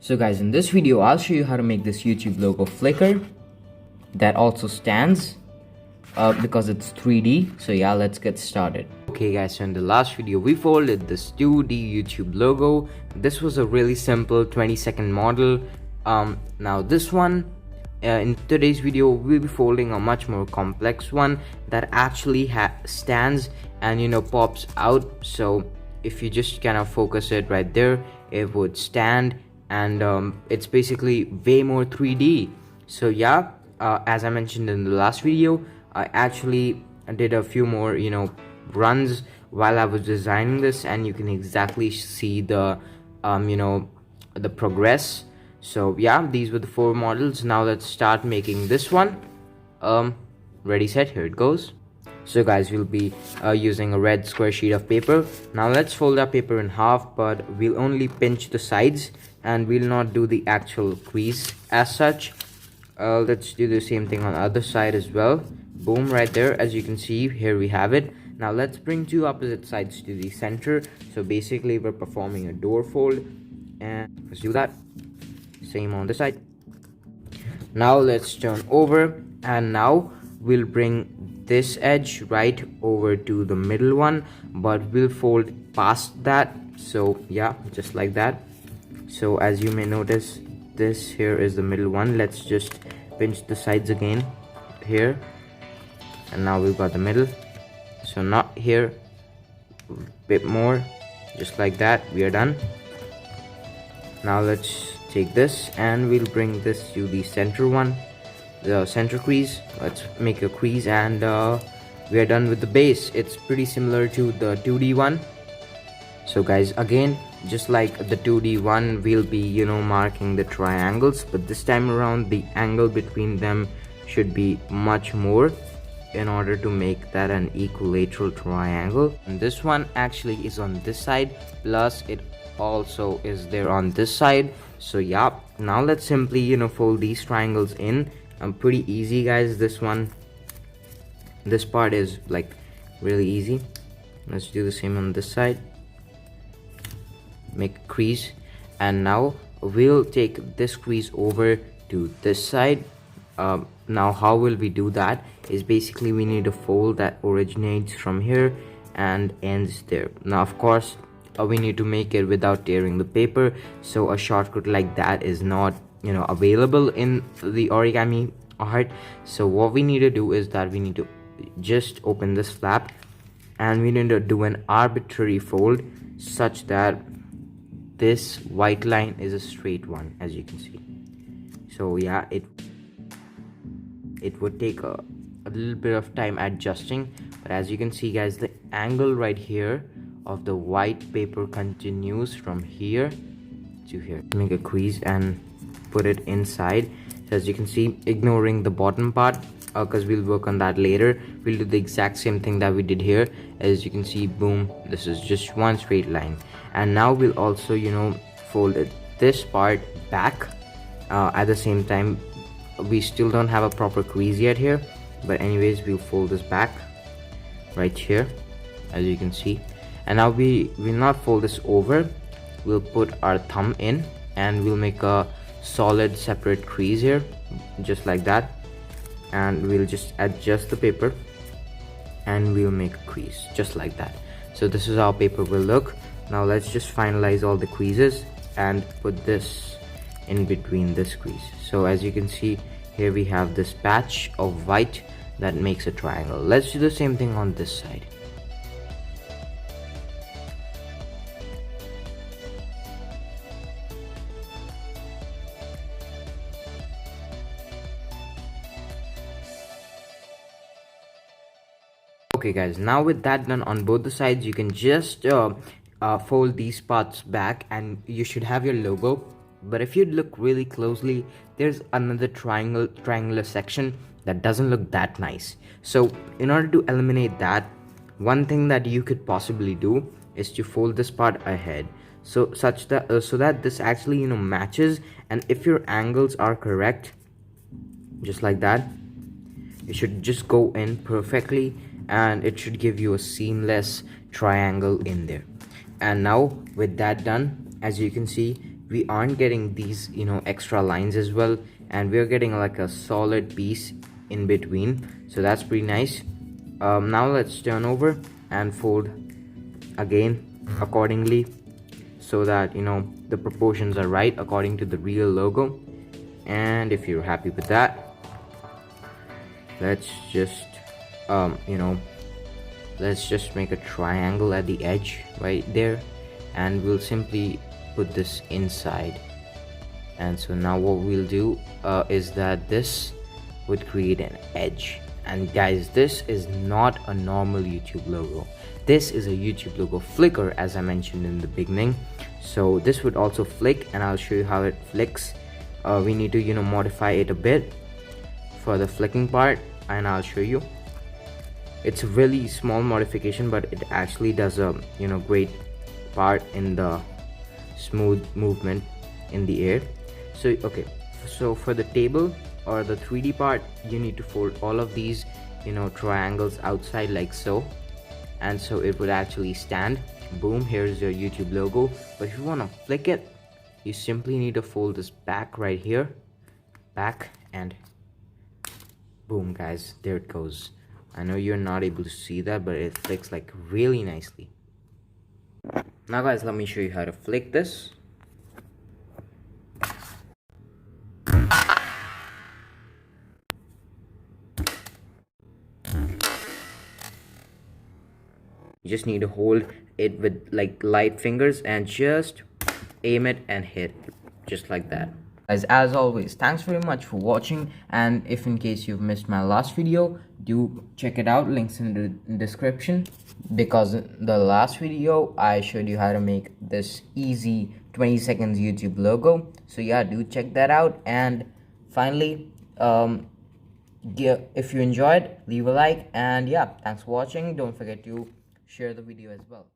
So guys, in this video I'll show you how to make this YouTube logo flicker that also stands because it's 3D. So yeah, let's get started. Okay guys, so in the last video we folded this 2D YouTube logo. This was a really simple 20-second model. Now this one, in today's video we'll be folding a much more complex one that actually stands and pops out. So if you just kind of focus it right there, it would stand, and it's basically way more 3D. So yeah, as I mentioned in the last video, I actually did a few more runs while I was designing this, and you can exactly see the the progress. So yeah, these were the 4 models. Now let's start making this one. Ready, set, here it goes. So guys, we'll be using a red square sheet of paper. Now let's fold our paper in half, but we'll only pinch the sides and we'll not do the actual crease as such. Let's do the same thing on the other side as well. Boom, right there. As you can see, here we have it. Now let's bring 2 opposite sides to the center. So basically we're performing a door fold, and let's do that. Same on this side. Now let's turn over, and now we'll bring this edge right over to the middle one, but we'll fold past that. So yeah, just like that. So as you may notice, this here is the middle one. Let's just pinch the sides again here, and now we've got the middle. So not here, bit more, just like that. We are done. Now let's take this and we'll bring this to the center one, the center crease. Let's make a crease, and we are done with the base. It's pretty similar to the 2D one. So guys, again, just like the 2D one, we'll be marking the triangles, but this time around the angle between them should be much more in order to make that an equilateral triangle. And this one actually is on this side, plus it also is there on this side. So yeah, now let's simply fold these triangles in. Pretty easy guys, this part is like really easy. Let's do the same on this side. Make a crease, and now we'll take this crease over to this side. Now how will we do that is basically we need a fold that originates from here and ends there. Now of course we need to make it without tearing the paper, so a shortcut like that is not available in the origami art. So what we need to do is that we need to just open this flap, and we need to do an arbitrary fold such that this white line is a straight one, as you can see. So yeah, it would take a little bit of time adjusting, but as you can see guys, the angle right here of the white paper continues from here to here. Make a crease and put it inside. So as you can see, ignoring the bottom part, because we'll work on that later, we'll do the exact same thing that we did here. As you can see, boom, this is just one straight line. And now we'll also fold this part back. At the same time, we still don't have a proper crease yet here, but anyways, we'll fold this back right here, as you can see. And now we will not fold this over. We'll put our thumb in, and we'll make a solid separate crease here, just like that. And we'll just adjust the paper, and we'll make a crease just like that. So this is how paper will look. Now let's just finalize all the creases and put this in between this crease. So as you can see, here we have this patch of white that makes a triangle. Let's do the same thing on this side. Okay guys, now with that done on both the sides, you can just fold these parts back and you should have your logo. But if you look really closely, there's another triangular section that doesn't look that nice. So in order to eliminate that, one thing that you could possibly do is to fold this part ahead, so that this actually matches. And if your angles are correct, just like that, it should just go in perfectly, and it should give you a seamless triangle in there. And now with that done, as you can see, we aren't getting these, you know, extra lines as well, and we're getting like a solid piece in between, so that's pretty nice. Now let's turn over and fold again accordingly, so that, you know, the proportions are right according to the real logo. And if you're happy with that, let's just let's just make a triangle at the edge right there, and we'll simply put this inside. And so now what we'll do is that this would create an edge. And guys, this is not a normal YouTube logo. This is a YouTube logo flicker, as I mentioned in the beginning. So this would also flick, and I'll show you how it flicks. We need to, you know, modify it a bit for the flicking part, and I'll show you. It's a really small modification, but it actually does a, you know, great part in the smooth movement in the air. So okay, so for the table or the 3D part, you need to fold all of these, you know, triangles outside like so, and so it would actually stand. Boom, here's your YouTube logo. But if you want to flick it, you simply need to fold this back right here, back, and boom guys, there it goes. I know you're not able to see that, but it flicks like really nicely. Now guys, let me show you how to flick this. You just need to hold it with like light fingers and just aim it and hit, just like that. Guys, as always, thanks very much for watching, and if in case you've missed my last video, do check it out, links in the description, because in the last video I showed you how to make this easy 20 seconds YouTube logo. So yeah, do check that out. And finally, yeah, if you enjoyed, leave a like, and yeah, thanks for watching. Don't forget to share the video as well.